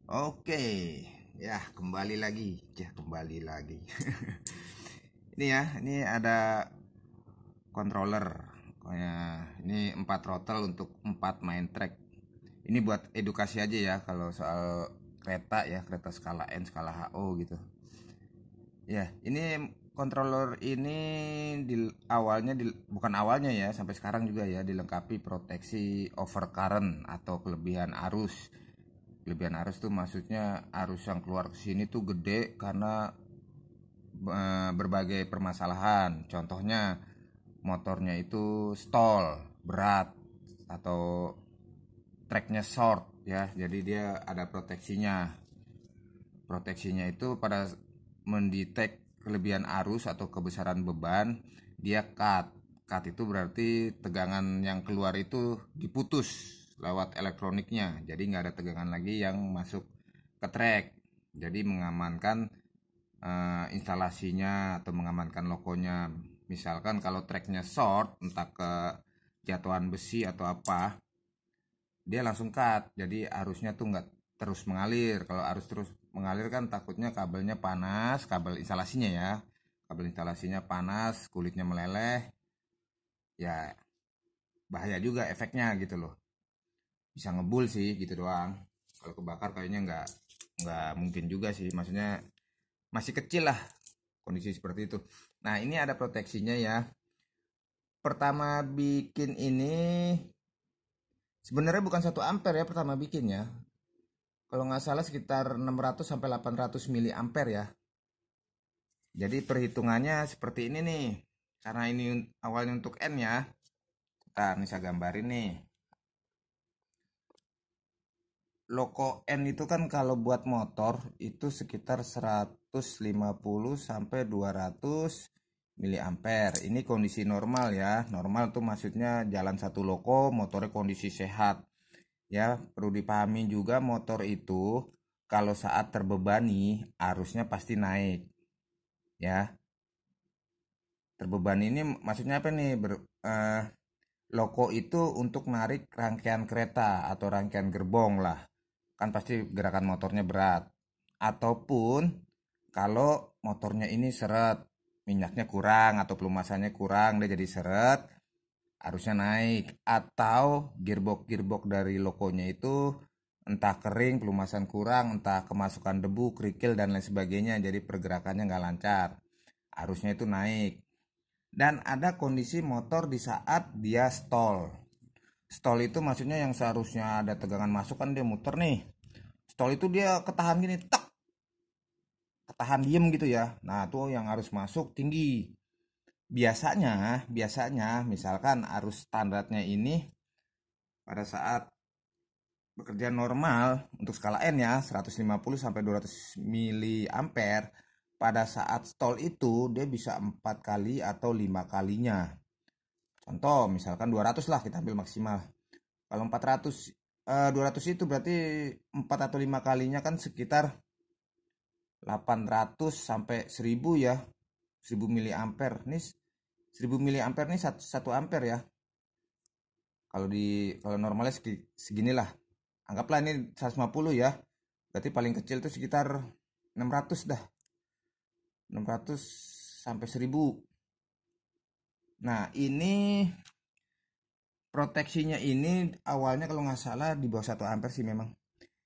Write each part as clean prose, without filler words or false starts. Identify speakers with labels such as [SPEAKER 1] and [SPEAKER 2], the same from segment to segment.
[SPEAKER 1] Oke, ya kembali lagi. Ini ya, ini ada controller. Ini 4 throttle untuk 4 main track. Ini buat edukasi aja ya kalau soal kereta ya, kereta skala N, skala HO gitu. Ya, ini controller ini bukan awalnya ya, sampai sekarang juga ya dilengkapi proteksi overcurrent atau kelebihan arus. Kelebihan arus tuh maksudnya arus yang keluar ke sini tuh gede karena berbagai permasalahan. Contohnya motornya itu stall berat atau tracknya short ya. Jadi dia ada proteksinya. Proteksinya itu pada mendetek kelebihan arus atau kebesaran beban, dia cut. Cut itu berarti tegangan yang keluar itu diputus lewat elektroniknya. Jadi nggak ada tegangan lagi yang masuk ke track. Jadi mengamankan instalasinya atau mengamankan lokonya. Misalkan kalau tracknya short, entah ke jatuhan besi atau apa, dia langsung cut. Jadi arusnya tuh nggak terus mengalir. Kalau arus terus mengalir kan takutnya kabelnya panas, kabel instalasinya ya, kabel instalasinya panas, kulitnya meleleh, ya bahaya juga efeknya gitu loh. Bisa ngebul sih gitu doang. Kalau kebakar kayaknya nggak mungkin juga sih. Maksudnya masih kecil lah kondisi seperti itu. Nah, ini ada proteksinya ya. Pertama bikin ini sebenarnya bukan 1 ampere ya pertama bikinnya. Kalau nggak salah sekitar 600 sampai 800 mili ampere ya. Jadi perhitungannya seperti ini nih. Karena ini awalnya untuk N ya. Nah, ini saya gambarin nih. Loko N itu kan kalau buat motor itu sekitar 150 sampai 200 mili ampere. Ini kondisi normal ya. Normal tuh maksudnya jalan satu loko, motornya kondisi sehat. Ya, perlu dipahami juga motor itu kalau saat terbebani arusnya pasti naik. Ya, terbebani ini maksudnya apa nih? Loko itu untuk narik rangkaian kereta atau rangkaian gerbong lah. Kan pasti gerakan motornya berat. Ataupun kalau motornya ini seret, minyaknya kurang atau pelumasannya kurang, dia jadi seret, arusnya naik. Atau gearbox dari lokonya itu entah kering, pelumasan kurang, entah kemasukan debu, kerikil dan lain sebagainya. Jadi pergerakannya nggak lancar. Arusnya itu naik. Dan ada kondisi motor di saat dia stall. Stall itu maksudnya yang seharusnya ada tegangan masuk kan dia muter nih. Stall itu dia ketahan gini, tak, ketahan diem gitu ya. Nah, tuh yang arus masuk tinggi. Biasanya misalkan arus standarnya ini pada saat bekerja normal untuk skala N ya 150 sampai 200 mili ampere, pada saat stall itu dia bisa 4 kali atau 5 kalinya. Contoh misalkan 200 lah kita ambil maksimal. Kalau 400 200 itu berarti 4 atau 5 kalinya kan sekitar 800 sampai 1000 ya. 1000 mili ampere. Ini 1000 mili ampere nih 1 ampere ya. Kalau normalnya seginilah. Anggaplah ini 150 ya. Berarti paling kecil itu sekitar 600 dah. 600 sampai 1000. Nah, ini proteksinya ini awalnya kalau nggak salah di bawah 1 ampere sih memang.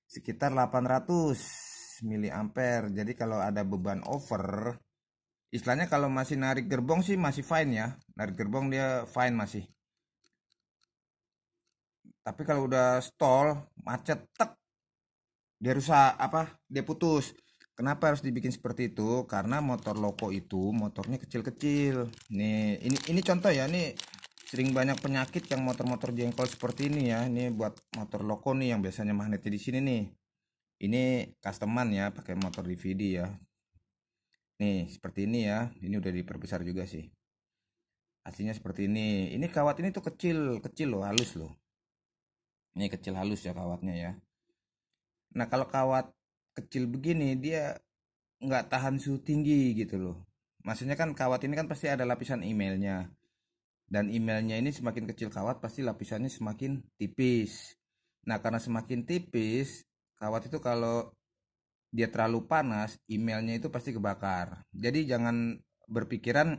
[SPEAKER 1] Sekitar 800 mili ampere. Jadi kalau ada beban over, istilahnya kalau masih narik gerbong sih masih fine ya. Narik gerbong dia fine masih. Tapi kalau udah stall, macet, tek, dia rusak apa? Dia putus. Kenapa harus dibikin seperti itu? Karena motor loko itu motornya kecil-kecil. Nih, ini contoh ya. Ini sering banyak penyakit yang motor-motor jengkol seperti ini ya. Ini buat motor loko nih yang biasanya magnetnya di sini nih. Ini customan ya, pakai motor DVD ya. Nih, seperti ini ya. Ini udah diperbesar juga sih. Aslinya seperti ini. Ini kawat ini tuh kecil loh, halus loh. Ini kecil halus ya kawatnya ya. Nah, kalau kawat kecil begini dia nggak tahan suhu tinggi gitu loh. Maksudnya kan kawat ini kan pasti ada lapisan emailnya. Dan emailnya ini semakin kecil kawat pasti lapisannya semakin tipis. Nah, karena semakin tipis, Kawat itu kalau dia terlalu panas, emailnya itu pasti kebakar. Jadi jangan berpikiran,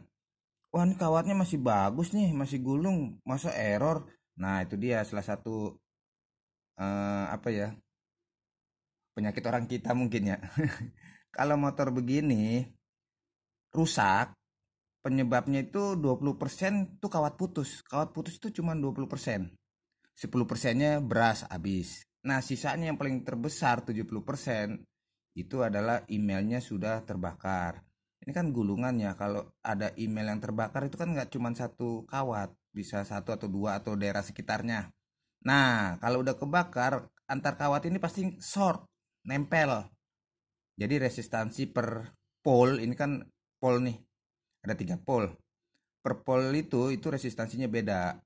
[SPEAKER 1] wah ini kawatnya masih bagus nih, masih gulung, masa error. Nah itu dia salah satu apa ya, penyakit orang kita mungkin ya. Kalau motor begini rusak, penyebabnya itu 20% tuh kawat putus. Kawat putus itu cuma 20%. 10%-nya beras habis. Nah, sisanya yang paling terbesar 70% itu adalah emailnya sudah terbakar. Ini kan gulungannya. Kalau ada email yang terbakar itu kan nggak cuma satu kawat, bisa satu atau dua atau daerah sekitarnya. Nah, kalau udah kebakar, antar kawat ini pasti short, nempel. Jadi resistansi per pole, ini kan pole nih, ada 3 pole. Per pole itu resistansinya beda.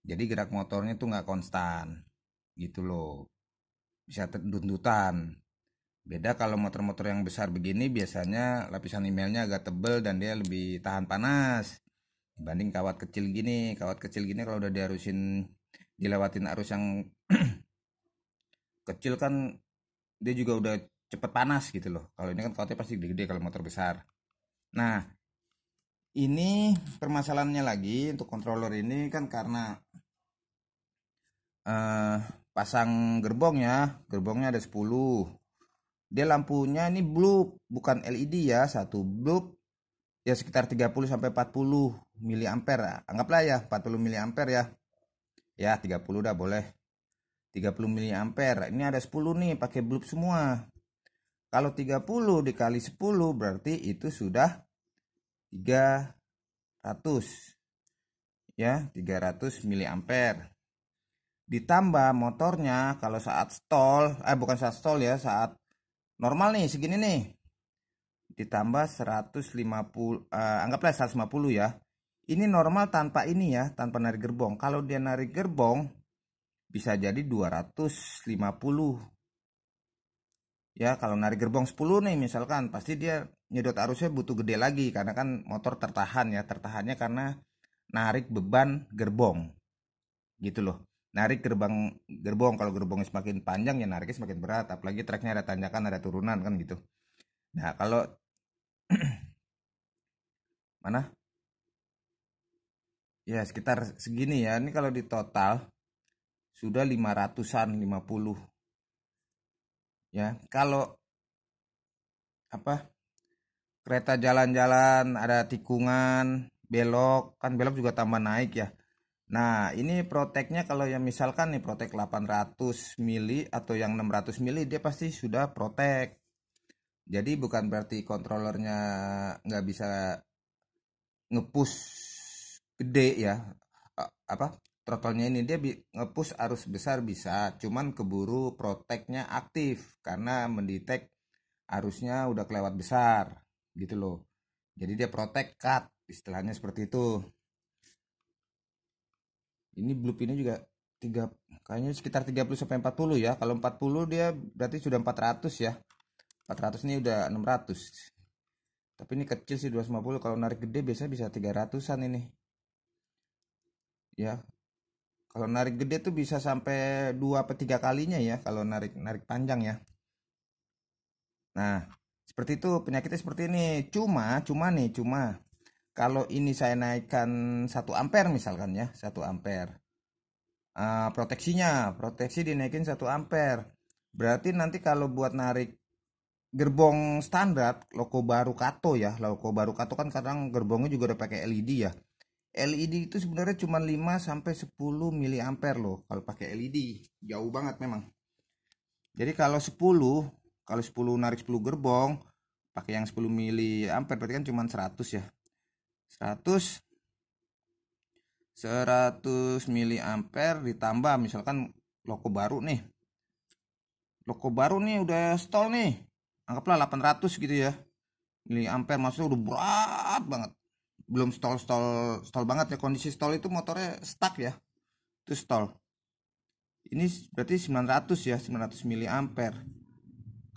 [SPEAKER 1] Jadi gerak motornya tuh nggak konstan, gitu loh. Bisa tuntutan. Beda kalau motor-motor yang besar begini biasanya lapisan emailnya agak tebel dan dia lebih tahan panas dibanding kawat kecil gini. Kawat kecil gini kalau udah dilewatin arus yang kecil kan dia juga udah cepet panas gitu loh. Kalau ini kan kawatnya pasti gede-gede kalau motor besar. Nah, ini permasalahannya lagi untuk controller ini kan karena pasang gerbongnya ada 10. Dia lampunya ini blue bukan LED ya, satu blue ya sekitar 30 sampai 40 miliampere. Anggaplah ya 40 miliampere ya. Ya 30 dah boleh. 30 miliampere. Ini ada 10 nih pakai blue semua. Kalau 30 dikali 10 berarti itu sudah 300 ya, 300 miliampere. Ditambah motornya kalau saat stall, bukan saat stall ya, saat normal nih segini nih. Ditambah 150, anggaplah 150 ya. Ini normal tanpa ini ya, tanpa narik gerbong. Kalau dia narik gerbong bisa jadi 250. Ya, kalau narik gerbong 10 nih misalkan, pasti dia nyedot arusnya butuh gede lagi karena kan motor tertahan ya. Tertahannya karena narik beban gerbong. Gitu loh. Narik gerbong kalau gerbongnya semakin panjang ya nariknya semakin berat, apalagi treknya ada tanjakan, ada turunan kan gitu. Nah, kalau mana? Ya, sekitar segini ya. Ini kalau di total sudah 500-an, 50. Ya, kalau apa? Kereta jalan-jalan ada tikungan, belok, kan belok juga tambah naik ya. Nah, ini proteknya kalau yang misalkan nih protek 800 mili atau yang 600 mili dia pasti sudah protek. Jadi bukan berarti kontrolernya nggak bisa ngepush gede ya. Apa? Throttle-nya ini dia ngepush arus besar bisa, cuman keburu proteknya aktif karena mendetek arusnya udah kelewat besar gitu loh. Jadi dia protect cut, istilahnya seperti itu. Ini bloop ini juga kayaknya sekitar 30 sampai 40 ya. Kalau 40 dia berarti sudah 400 ya. 400 ini udah 600. Tapi ini kecil sih 250. Kalau narik gede biasanya bisa 300-an ini. Ya. Kalau narik gede tuh bisa sampai 2 atau 3 kalinya ya kalau narik panjang ya. Nah, seperti itu penyakitnya seperti ini. Cuma kalau ini saya naikkan 1 ampere misalkan ya, 1 ampere. Proteksi dinaikin 1 ampere. Berarti nanti kalau buat narik gerbong standar Loco Baru Kato ya, Loco Baru Kato kan kadang gerbongnya juga udah pakai LED ya. LED itu sebenarnya cuma 5 sampai 10 miliampere loh kalau pakai LED. Jauh banget memang. Jadi kalau 10 narik 10 gerbong pakai yang 10 miliampere berarti kan cuma 100 ya. 100 miliampere ditambah misalkan Loco baru nih udah stall nih, anggaplah 800 gitu ya miliampere, maksudnya udah berat banget, belum stall banget ya. Kondisi stall itu motornya stuck ya, itu stall. Ini berarti 900 ya, 900 miliampere.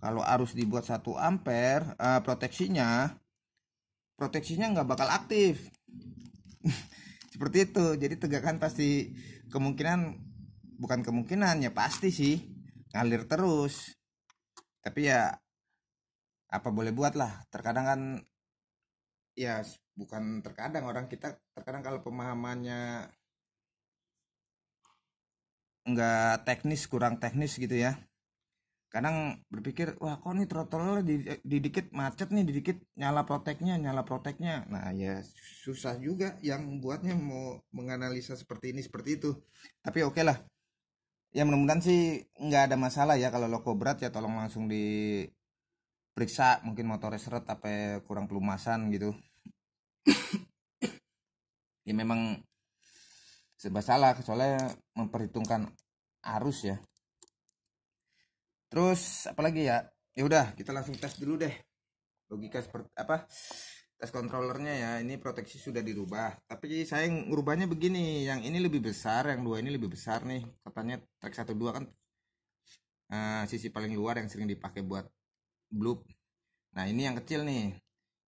[SPEAKER 1] Kalau arus dibuat 1 ampere, proteksinya nggak bakal aktif. Seperti itu. Jadi tegangan pasti bukan kemungkinan ya pasti sih ngalir terus. Tapi ya apa boleh buat lah, terkadang kan ya, bukan terkadang, orang kita terkadang kalau pemahamannya nggak teknis, kurang teknis gitu ya, kadang berpikir wah kok nih throttle di dikit macet nih, di dikit nyala proteknya. Nah ya susah juga yang buatnya mau menganalisa seperti ini seperti itu. Tapi oke lah, ya mudah-mudahan sih nggak ada masalah ya. Kalau loko berat ya tolong langsung diperiksa, mungkin motornya seret apa kurang pelumasan gitu. Ya memang serba salah soalnya memperhitungkan arus ya. Terus apalagi ya, ya udah kita langsung tes dulu deh logika seperti apa, tes controllernya ya. Ini proteksi sudah dirubah, tapi saya ngubahnya begini, yang ini lebih besar, yang dua ini lebih besar nih katanya. Track 12 kan sisi paling luar yang sering dipakai buat bloop. Nah ini yang kecil nih.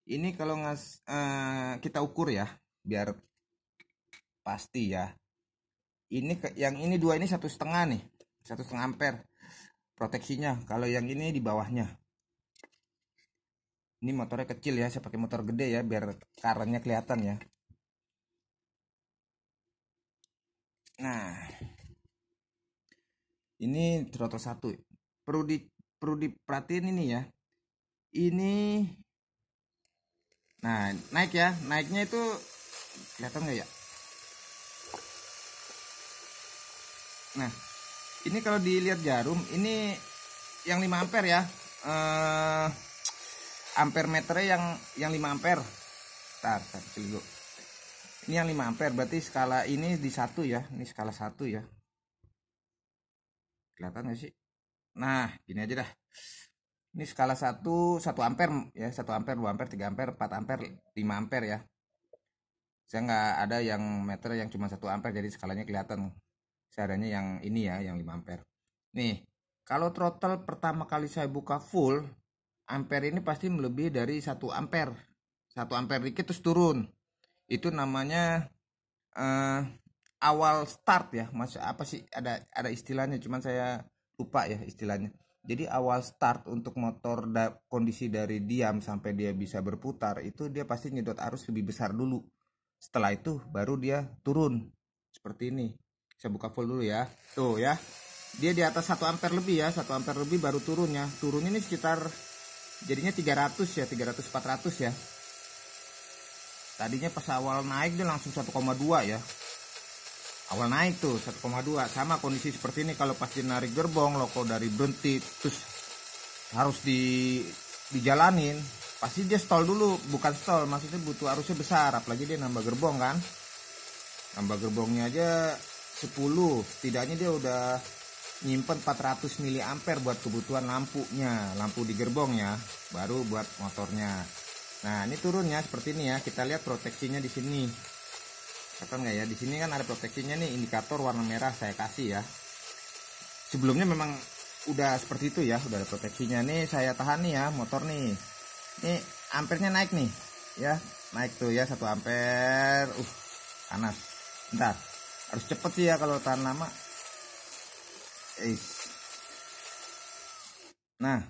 [SPEAKER 1] Ini kalau kita ukur ya biar pasti ya. Ini yang ini dua ini 1,5 nih, 1,5 ampere proteksinya. Kalau yang ini di bawahnya. Ini motornya kecil ya, saya pakai motor gede ya biar karennya kelihatan ya. Nah ini throttle 1, perlu diperhatiin ini ya. Ini nah naik ya, naiknya itu kelihatan nggak ya. Nah ini kalau dilihat jarum ini yang 5 ampere ya, ampere meternya yang 5 ampere. Bentar dulu. Ini yang 5 ampere, berarti skala ini di 1 ya. Ini skala 1 ya. Kelihatan gak sih? Nah, gini aja dah. Ini skala 1 ampere ya, 1 ampere, 2 ampere, 3 ampere, 4 ampere, 5 ampere ya. Saya nggak ada yang meter yang cuma 1 ampere, jadi skalanya kelihatan. Saya adanya yang ini ya, yang 5 ampere. Nih, kalau throttle pertama kali saya buka full, ampere ini pasti melebihi dari 1 ampere. 1 ampere dikit terus turun. Itu namanya awal start ya. Mas apa sih, ada istilahnya, cuman saya lupa ya istilahnya. Jadi awal start untuk motor kondisi dari diam sampai dia bisa berputar itu dia pasti nyedot arus lebih besar dulu. Setelah itu baru dia turun seperti ini. Saya buka full dulu ya. Tuh ya. Dia di atas 1 ampere lebih ya, 1 ampere lebih baru turunnya. Turunnya ini sekitar jadinya 300 ya, 300 400 ya. Tadinya pas awal naik dia langsung 1,2 ya. Awal naik tuh 1,2. Sama kondisi seperti ini kalau pasti narik gerbong, loko dari berhenti terus harus dijalanin, pasti dia stall dulu. Bukan stall, maksudnya butuh arusnya besar, apalagi dia nambah gerbong kan. Nambah gerbongnya aja 10, setidaknya dia udah nyimpen 400 mA buat kebutuhan lampunya, lampu di gerbongnya, baru buat motornya. Nah ini turunnya seperti ini ya. Kita lihat proteksinya di sini, kata nggak ya? Di sini kan ada proteksinya nih, indikator warna merah saya kasih ya. Sebelumnya memang udah seperti itu ya, udah ada proteksinya. Nih saya tahan nih ya motor nih. Nih ampernya naik nih ya, naik tuh ya 1 ampere. Panas. Bentar, harus cepet sih ya kalau tahan lama. Nah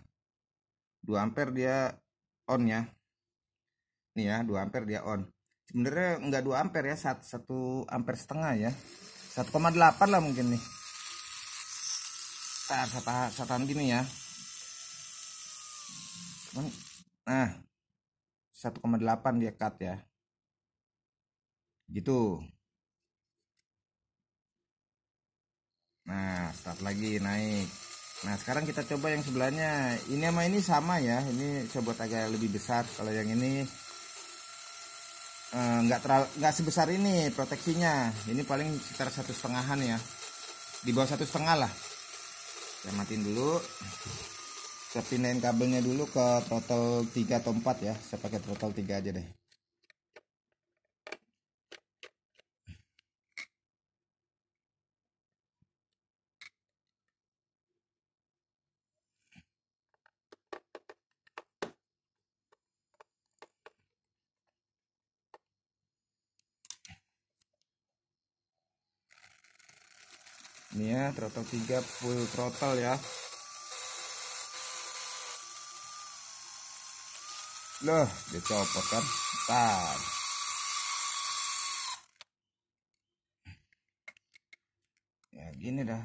[SPEAKER 1] 2 ampere dia on ya. Nih ya 2 ampere dia on. Sebenarnya enggak 2 ampere ya, 1 ampere setengah ya, 1,8 lah mungkin nih. Tahan gini ya. Nah 1,8 dia cut ya, gitu. Nah start lagi naik. Nah sekarang kita coba yang sebelahnya. Ini sama ini sama ya, ini saya buat agak lebih besar. Kalau yang ini nggak sebesar ini proteksinya. Ini paling sekitar 1,5-an ya, di bawah 1,5 lah. Saya matiin dulu, saya pindahin kabelnya dulu ke throttle 3 atau 4 ya. Saya pakai throttle 3 aja deh. Ini ya, throttle 3 full throttle ya. Loh, dia copot kan. Ntar ya gini dah.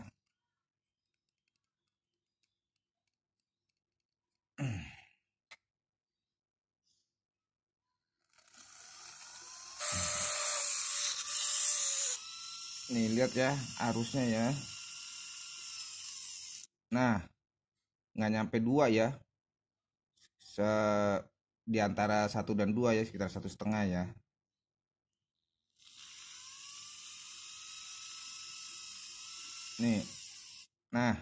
[SPEAKER 1] Nih lihat ya arusnya ya. Nah, nggak nyampe 2 ya. Di antara 1 dan 2 ya, sekitar 1,5 ya. Nih. Nah,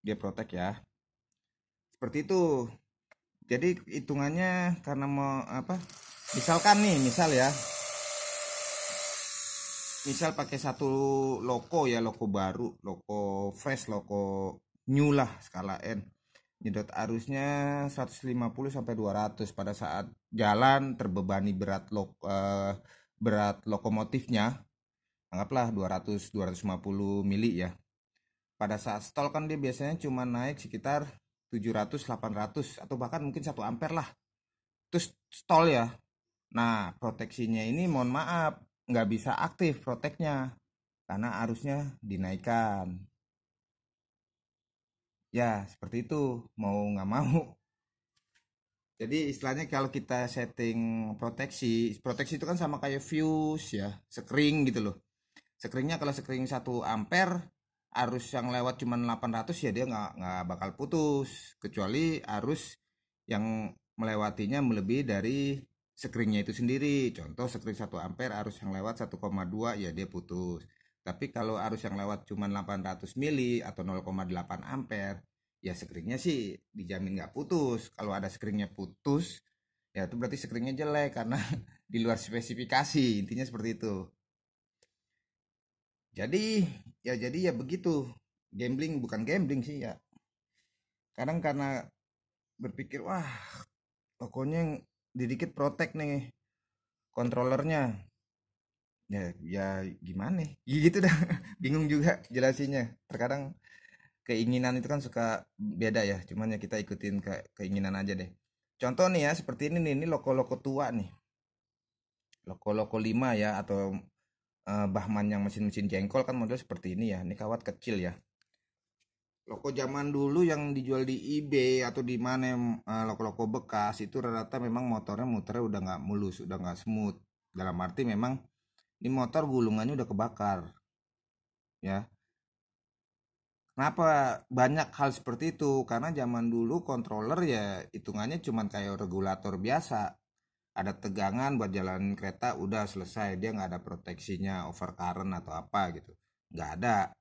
[SPEAKER 1] dia protek ya. Seperti itu. Jadi hitungannya karena mau apa? Misalkan nih, misal pakai satu loko ya, loko baru, loko fresh, loko new lah, skala N. Nyedot arusnya 150 sampai 200 pada saat jalan terbebani berat lokomotifnya. Anggaplah 200 250 mili ya. Pada saat stall kan dia biasanya cuma naik sekitar 700 800 atau bahkan mungkin 1 ampere lah. Terus stall ya. Nah, proteksinya ini mohon maaf nggak bisa aktif proteknya karena arusnya dinaikkan. Ya, seperti itu. Mau nggak mau. Jadi istilahnya kalau kita setting proteksi itu kan sama kayak fuse ya, sekring gitu loh. Sekringnya kalau sekring 1 ampere, arus yang lewat cuma 800 ya dia nggak bakal putus. Kecuali arus yang melewatinya melebihi dari sekringnya itu sendiri. Contoh sekring 1 ampere, arus yang lewat 1,2 ya dia putus. Tapi kalau arus yang lewat cuma 800 mili atau 0,8 ampere, ya sekringnya sih dijamin nggak putus. Kalau ada sekringnya putus, ya itu berarti sekringnya jelek karena di luar spesifikasi. Intinya seperti itu. Jadi ya begitu. Gambling bukan gambling sih ya. Kadang karena berpikir wah pokoknya dikit protek nih kontrolernya. Ya gimana? Ya gitu dah. Bingung juga jelasinnya. Terkadang keinginan itu kan suka beda ya. Cuman ya kita ikutin keinginan aja deh. Contoh nih ya seperti ini nih. Ini loko-loko tua nih. Loko-loko 5 ya. Atau Bahman yang mesin-mesin jengkol kan model seperti ini ya. Ini kawat kecil ya. Loko zaman dulu yang dijual di eBay atau di mana loko-loko bekas itu rata-rata memang muternya udah nggak mulus, udah nggak smooth. Dalam arti memang ini motor gulungannya udah kebakar ya. Kenapa banyak hal seperti itu? Karena zaman dulu controller ya hitungannya cuman kayak regulator biasa. Ada tegangan buat jalan kereta udah selesai, dia nggak ada proteksinya overcurrent atau apa gitu, nggak ada.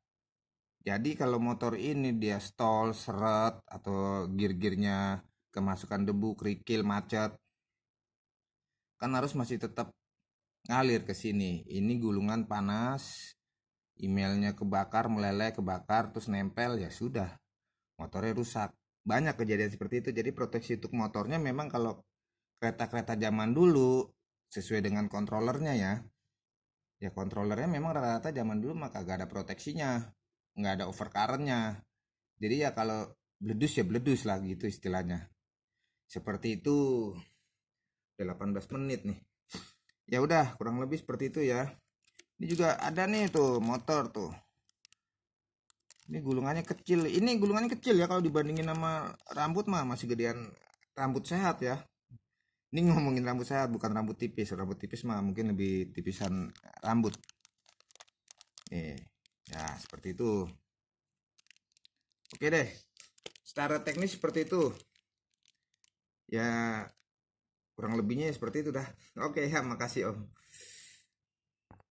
[SPEAKER 1] Jadi kalau motor ini dia stall seret atau gear-gearnya kemasukan debu kerikil macet kan harus masih tetap ngalir ke sini. Ini gulungan panas, emailnya kebakar, meleleh, kebakar, terus nempel, ya sudah, motornya rusak. Banyak kejadian seperti itu. Jadi proteksi untuk motornya memang kalau kereta-kereta zaman dulu sesuai dengan kontrolernya ya. Ya kontrolernya memang rata-rata zaman dulu mah kagak ada proteksinya, nggak ada overcurrentnya. Jadi ya kalau bledus ya bledus lah gitu istilahnya. Seperti itu. Udah 18 menit nih. Ya udah kurang lebih seperti itu ya. Ini juga ada nih tuh motor tuh. Ini gulungannya kecil. Ini gulungannya kecil ya kalau dibandingin sama rambut mah masih gedean rambut sehat ya. Ini ngomongin rambut sehat bukan rambut tipis. Rambut tipis mah mungkin lebih tipisan rambut. Nih, ya seperti itu. Oke deh. Secara teknis seperti itu. Ya kurang lebihnya seperti itu dah. Oke ya makasih Om.